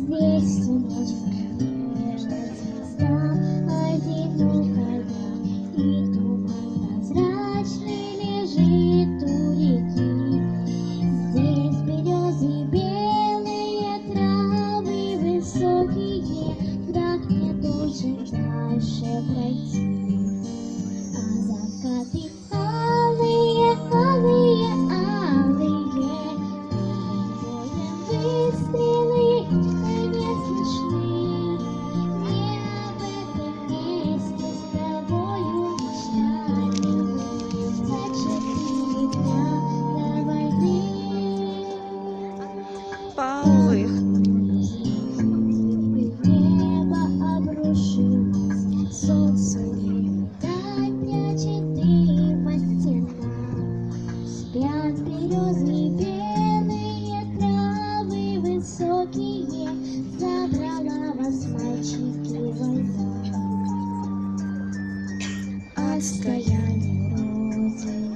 Здесь всю ночь ждать звезда одинокая, и туман прозрачный лежит у реки. Здесь березы белые, травы высокие, враг не должен дальше пройти. А закаты алые, алые, алые, воем выстрелы не слышны. Мне об этом месте с тобою мечтаю за 4 дня до войны. Павлы. Небо обрушилось, солнце не до дня.